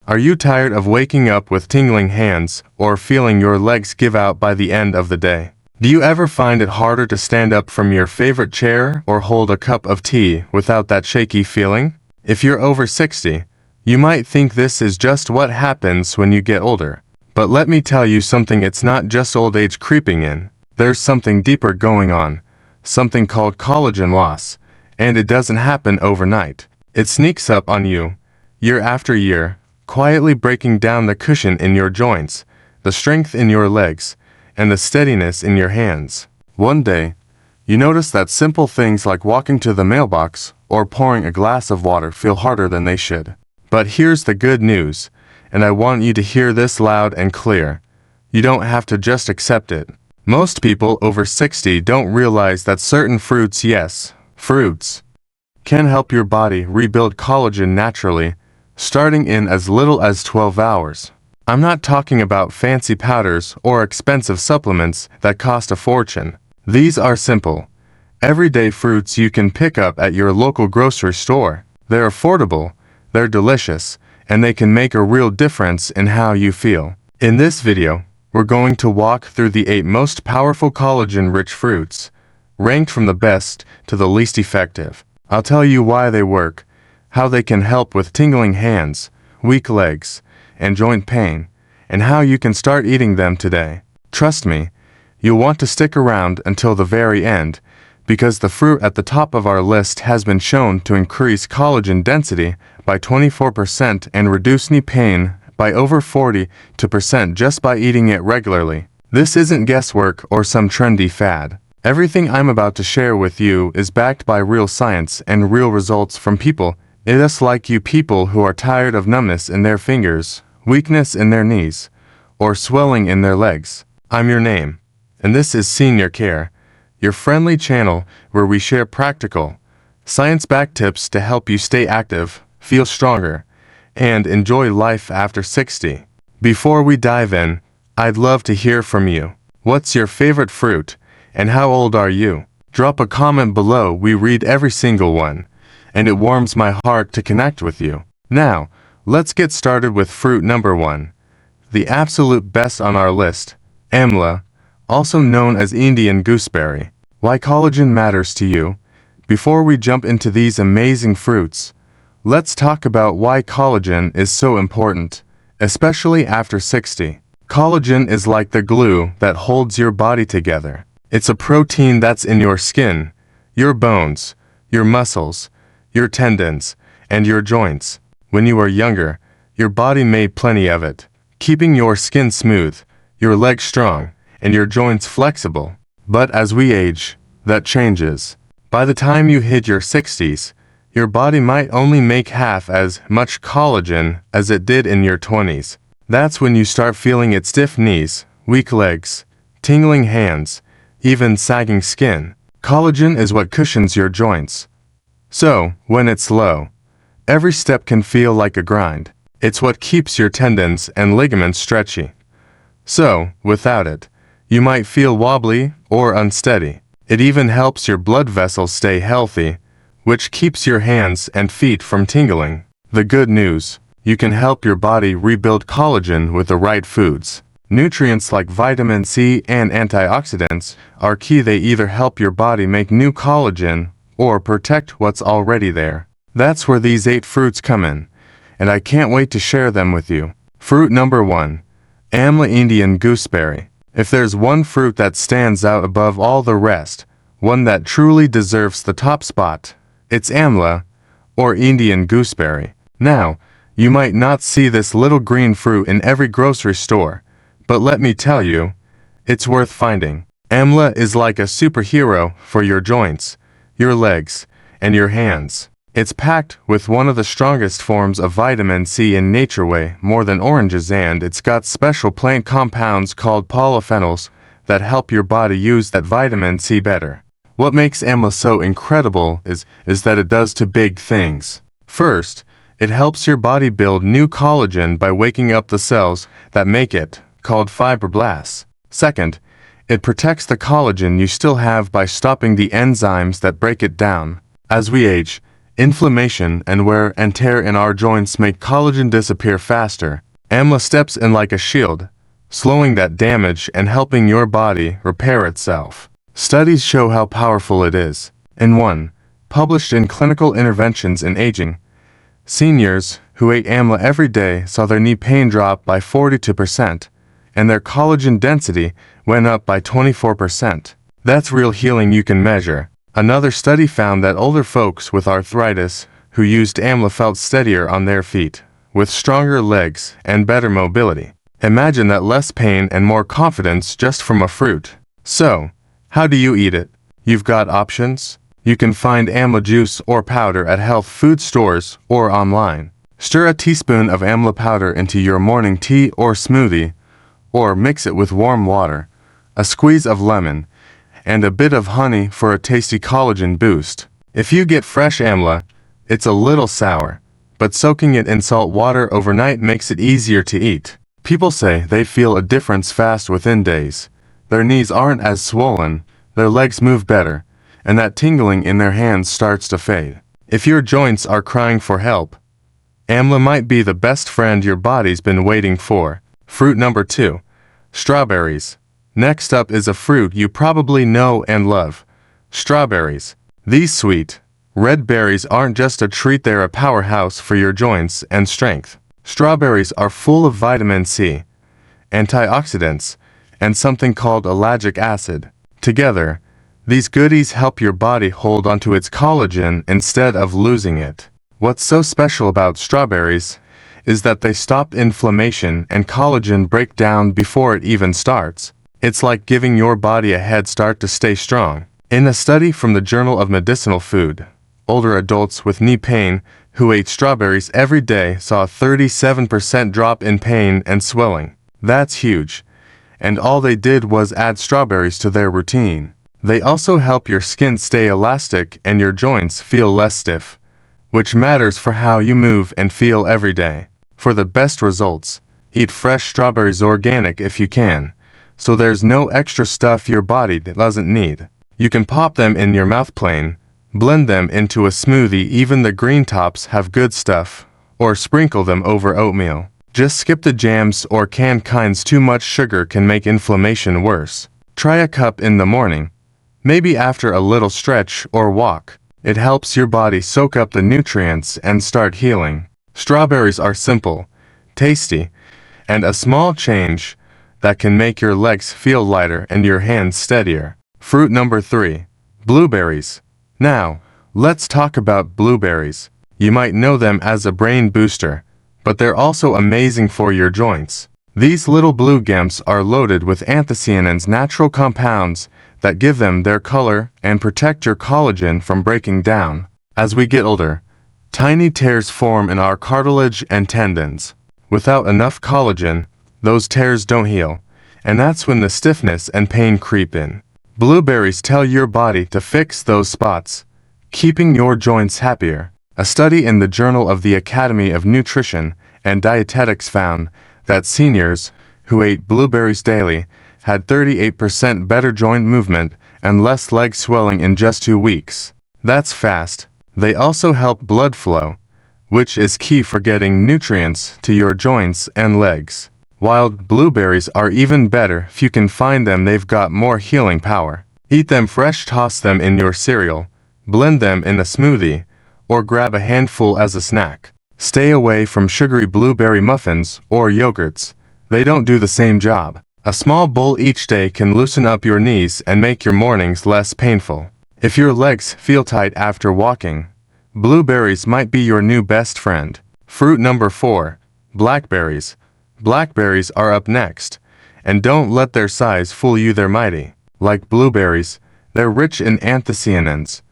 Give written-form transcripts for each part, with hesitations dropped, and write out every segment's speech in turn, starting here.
Are you tired of waking up with tingling hands or feeling your legs give out by the end of the day? Do you ever find it harder to stand up from your favorite chair or hold a cup of tea without that shaky feeling? If you're over 60, you might think this is just what happens when you get older. But let me tell you something, it's not just old age creeping in. There's something deeper going on, something called collagen loss, and it doesn't happen overnight. It sneaks up on you, year after year, quietly breaking down the cushion in your joints, the strength in your legs, and the steadiness in your hands. One day, you notice that simple things like walking to the mailbox or pouring a glass of water feel harder than they should. But here's the good news, and I want you to hear this loud and clear. You don't have to just accept it. Most people over 60 don't realize that certain fruits, yes, fruits, can help your body rebuild collagen naturally, starting in as little as 12 hours. I'm not talking about fancy powders or expensive supplements that cost a fortune. These are simple, everyday fruits you can pick up at your local grocery store. They're affordable, they're delicious, and they can make a real difference in how you feel. In this video, we're going to walk through the 8 most powerful collagen-rich fruits, ranked from the best to the least effective. I'll tell you why they work, how they can help with tingling hands, weak legs, and joint pain, and how you can start eating them today. Trust me, you'll want to stick around until the very end, because the fruit at the top of our list has been shown to increase collagen density by 24% and reduce knee pain by over 40% just by eating it regularly. This isn't guesswork or some trendy fad. Everything I'm about to share with you is backed by real science and real results from people just like you, people who are tired of numbness in their fingers, weakness in their knees, or swelling in their legs. I'm your name, and this is Senior Care, your friendly channel where we share practical, science-backed tips to help you stay active, feel stronger, and enjoy life after 60. Before we dive in, I'd love to hear from you. What's your favorite fruit, and how old are you? Drop a comment below, we read every single one, and it warms my heart to connect with you. Now, let's get started with fruit number 1, the absolute best on our list, Amla, also known as Indian gooseberry. Why collagen matters to you? Before we jump into these amazing fruits, let's talk about why collagen is so important, especially after 60. Collagen is like the glue that holds your body together. It's a protein that's in your skin, your bones, your muscles, your tendons, and your joints. When you were younger, your body made plenty of it, keeping your skin smooth, your legs strong, and your joints flexible. But as we age, that changes. By the time you hit your 60s, your body might only make half as much collagen as it did in your 20s. That's when you start feeling it: stiff knees, weak legs, tingling hands, even sagging skin. Collagen is what cushions your joints. So, when it's low, every step can feel like a grind. It's what keeps your tendons and ligaments stretchy. So, without it, you might feel wobbly or unsteady. It even helps your blood vessels stay healthy, which keeps your hands and feet from tingling. The good news: you can help your body rebuild collagen with the right foods. Nutrients like vitamin C and antioxidants are key. They either help your body make new collagen or protect what's already there. That's where these 8 fruits come in, and I can't wait to share them with you. Fruit number 1, Amla Indian gooseberry. If there's one fruit that stands out above all the rest, one that truly deserves the top spot, it's Amla, or Indian gooseberry. Now, you might not see this little green fruit in every grocery store, but let me tell you, it's worth finding. Amla is like a superhero for your joints, your legs, and your hands. It's packed with one of the strongest forms of vitamin C in nature, way more than oranges, and it's got special plant compounds called polyphenols that help your body use that vitamin C better. What makes Amla so incredible is that it does 2 big things. First, it helps your body build new collagen by waking up the cells that make it, called fibroblasts. Second, it protects the collagen you still have by stopping the enzymes that break it down. As we age, Inflammation and wear and tear in our joints make collagen disappear faster. Amla steps in like a shield, slowing that damage and helping your body repair itself. Studies show how powerful it is. In one, published in Clinical Interventions in Aging, seniors who ate Amla every day saw their knee pain drop by 42%, and their collagen density went up by 24%. That's real healing you can measure. Another study found that older folks with arthritis who used Amla felt steadier on their feet, with stronger legs and better mobility. Imagine that, less pain and more confidence just from a fruit. So, how do you eat it? You've got options. You can find Amla juice or powder at health food stores or online. Stir a teaspoon of Amla powder into your morning tea or smoothie, or mix it with warm water, a squeeze of lemon, and a bit of honey for a tasty collagen boost. If you get fresh Amla, it's a little sour, but soaking it in salt water overnight makes it easier to eat. People say they feel a difference fast within days. Their knees aren't as swollen, their legs move better, and that tingling in their hands starts to fade. If your joints are crying for help, Amla might be the best friend your body's been waiting for. Fruit number 2. Strawberries. Next up is a fruit you probably know and love. Strawberries. These sweet, red berries aren't just a treat, they're a powerhouse for your joints and strength. Strawberries are full of vitamin C, antioxidants, and something called ellagic acid. Together, these goodies help your body hold onto its collagen instead of losing it. What's so special about strawberries is that they stop inflammation and collagen breakdown before it even starts. It's like giving your body a head start to stay strong. In a study from the Journal of Medicinal Food, older adults with knee pain who ate strawberries every day saw a 37% drop in pain and swelling. That's huge. And all they did was add strawberries to their routine. They also help your skin stay elastic and your joints feel less stiff, which matters for how you move and feel every day. For the best results, eat fresh strawberries organic if you can, so there's no extra stuff your body doesn't need. You can pop them in your mouth plain, blend them into a smoothie, even the green tops have good stuff, or sprinkle them over oatmeal. Just skip the jams or canned kinds, too much sugar can make inflammation worse. Try a cup in the morning, maybe after a little stretch or walk. It helps your body soak up the nutrients and start healing. Strawberries are simple, tasty, and a small change that can make your legs feel lighter and your hands steadier. Fruit number 3. Blueberries. Now, let's talk about blueberries. You might know them as a brain booster, but they're also amazing for your joints. These little blue gemms are loaded with anthocyanins, natural compounds that give them their color and protect your collagen from breaking down. As we get older, tiny tears form in our cartilage and tendons. Without enough collagen, those tears don't heal, and that's when the stiffness and pain creep in. Blueberries tell your body to fix those spots, keeping your joints happier. A study in the Journal of the Academy of Nutrition and Dietetics found that seniors who ate blueberries daily had 38% better joint movement and less leg swelling in just 2 weeks. That's fast. They also help blood flow, which is key for getting nutrients to your joints and legs. Wild blueberries are even better if you can find them. They've got more healing power. Eat them fresh, toss them in your cereal, blend them in a smoothie, or grab a handful as a snack. Stay away from sugary blueberry muffins or yogurts. They don't do the same job. A small bowl each day can loosen up your knees and make your mornings less painful. If your legs feel tight after walking, blueberries might be your new best friend. Fruit number 4. Blackberries. Blackberries are up next, and don't let their size fool you. They're mighty. Like blueberries, they're rich in anthocyanins,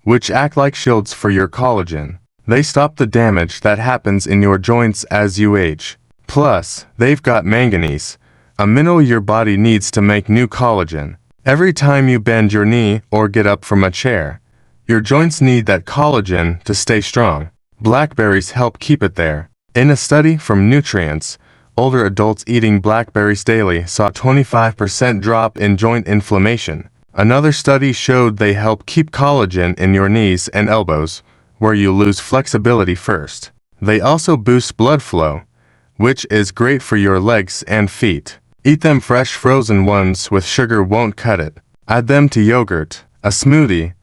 which act like shields for your collagen. They stop the damage that happens in your joints as you age. Plus, they've got manganese, a mineral your body needs to make new collagen. Every time you bend your knee or get up from a chair, your joints need that collagen to stay strong. Blackberries help keep it there. In a study from Nutrients, older adults eating blackberries daily saw a 25% drop in joint inflammation. Another study showed they help keep collagen in your knees and elbows, where you lose flexibility first. They also boost blood flow, which is great for your legs and feet. Eat them fresh. Frozen ones with sugar won't cut it. Add them to yogurt, a smoothie,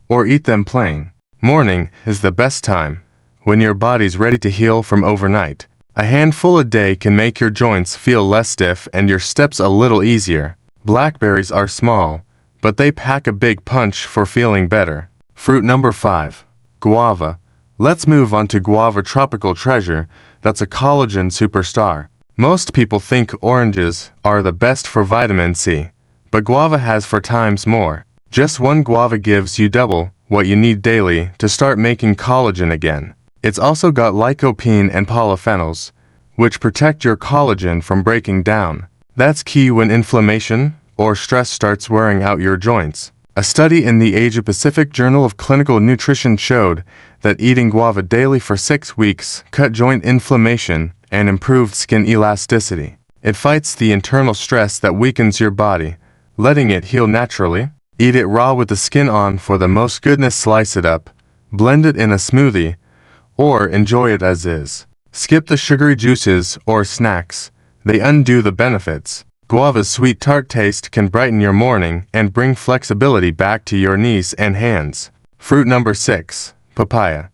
or eat them plain. Morning is the best time, when your body's ready to heal from overnight. A handful a day can make your joints feel less stiff and your steps a little easier. Blackberries are small, but they pack a big punch for feeling better. Fruit number 5. Guava. Let's move on to guava, tropical treasure that's a collagen superstar. Most people think oranges are the best for vitamin C, but guava has 4 times more. Just one guava gives you double what you need daily to start making collagen again. It's also got lycopene and polyphenols, which protect your collagen from breaking down. That's key when inflammation or stress starts wearing out your joints. A study in the Asia-Pacific Journal of Clinical Nutrition showed that eating guava daily for 6 weeks cut joint inflammation and improved skin elasticity. It fights the internal stress that weakens your body, letting it heal naturally. Eat it raw with the skin on for the most goodness. Slice it up, blend it in a smoothie, or enjoy it as is. Skip the sugary juices or snacks. They undo the benefits. Guava's sweet tart taste can brighten your morning and bring flexibility back to your knees and hands. Fruit number 6. Papaya.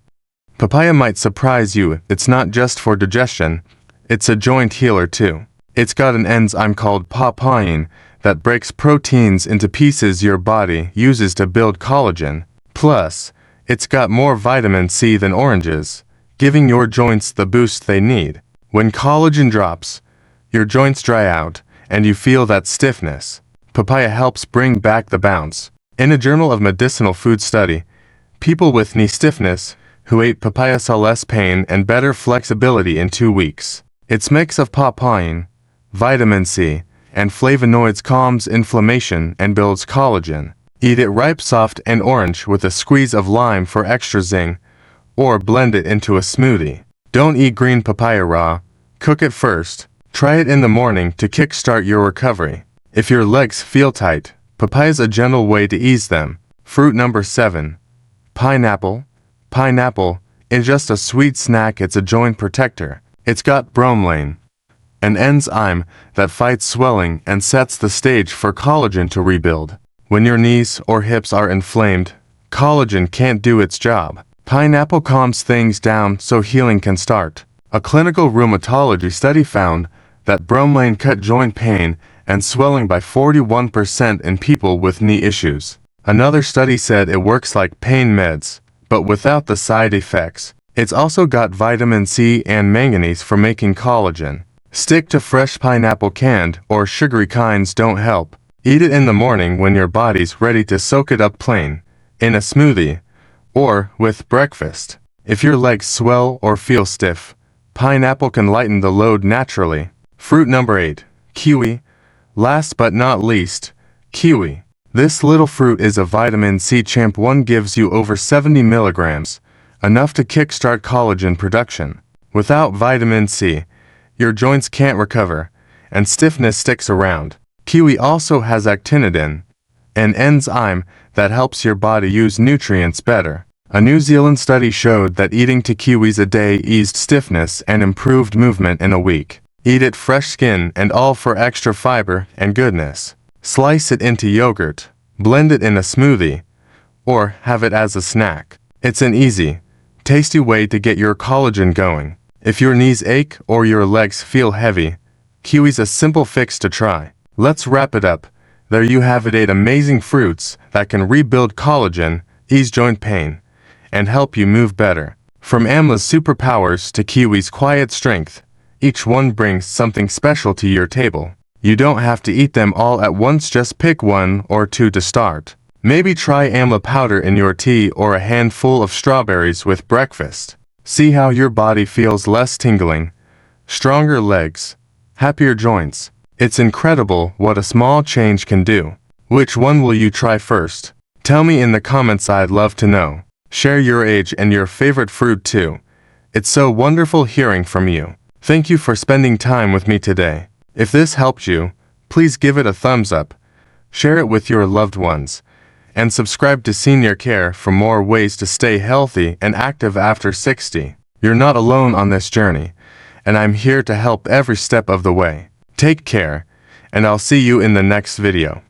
Papaya might surprise you. It's not just for digestion, it's a joint healer too. It's got an enzyme called papain that breaks proteins into pieces your body uses to build collagen. Plus, it's got more vitamin C than oranges, giving your joints the boost they need. When collagen drops, your joints dry out, and you feel that stiffness. Papaya helps bring back the bounce. In a Journal of Medicinal Food study, people with knee stiffness who ate papaya saw less pain and better flexibility in 2 weeks. Its mix of papain, vitamin C, and flavonoids calms inflammation and builds collagen. Eat it ripe, soft, and orange with a squeeze of lime for extra zing, or blend it into a smoothie. Don't eat green papaya raw. Cook it first. Try it in the morning to kickstart your recovery. If your legs feel tight, papaya's a gentle way to ease them. Fruit number 7. Pineapple. Pineapple is just a sweet snack. It's a joint protector. It's got bromelain, an enzyme that fights swelling and sets the stage for collagen to rebuild. When your knees or hips are inflamed, collagen can't do its job. Pineapple calms things down so healing can start. A clinical rheumatology study found that bromelain cut joint pain and swelling by 41% in people with knee issues. Another study said it works like pain meds, but without the side effects. It's also got vitamin C and manganese for making collagen. Stick to fresh pineapple. Canned or sugary kinds don't help. Eat it in the morning when your body's ready to soak it up plain, in a smoothie, or with breakfast. If your legs swell or feel stiff, pineapple can lighten the load naturally. Fruit number 8. Kiwi. Last but not least, kiwi. This little fruit is a vitamin C champ. One gives you over 70 milligrams, enough to kickstart collagen production. Without vitamin C, your joints can't recover, and stiffness sticks around. Kiwi also has actinidin, an enzyme that helps your body use nutrients better. A New Zealand study showed that eating 2 kiwis a day eased stiffness and improved movement in a week. Eat it fresh, skin and all, for extra fiber and goodness. Slice it into yogurt, blend it in a smoothie, or have it as a snack. It's an easy, tasty way to get your collagen going. If your knees ache or your legs feel heavy, kiwi's a simple fix to try. Let's wrap it up. There you have it, 8 amazing fruits that can rebuild collagen, ease joint pain, and help you move better. From Amla's superpowers to kiwi's quiet strength, each one brings something special to your table. You don't have to eat them all at once, just pick 1 or 2 to start. Maybe try Amla powder in your tea or a handful of strawberries with breakfast. See how your body feels. Less tingling, stronger legs, happier joints. It's incredible what a small change can do. Which one will you try first? Tell me in the comments, I'd love to know. Share your age and your favorite fruit too. It's so wonderful hearing from you. Thank you for spending time with me today. If this helped you, please give it a thumbs up, share it with your loved ones, and subscribe to Senior Care for more ways to stay healthy and active after 60. You're not alone on this journey, and I'm here to help every step of the way. Take care, and I'll see you in the next video.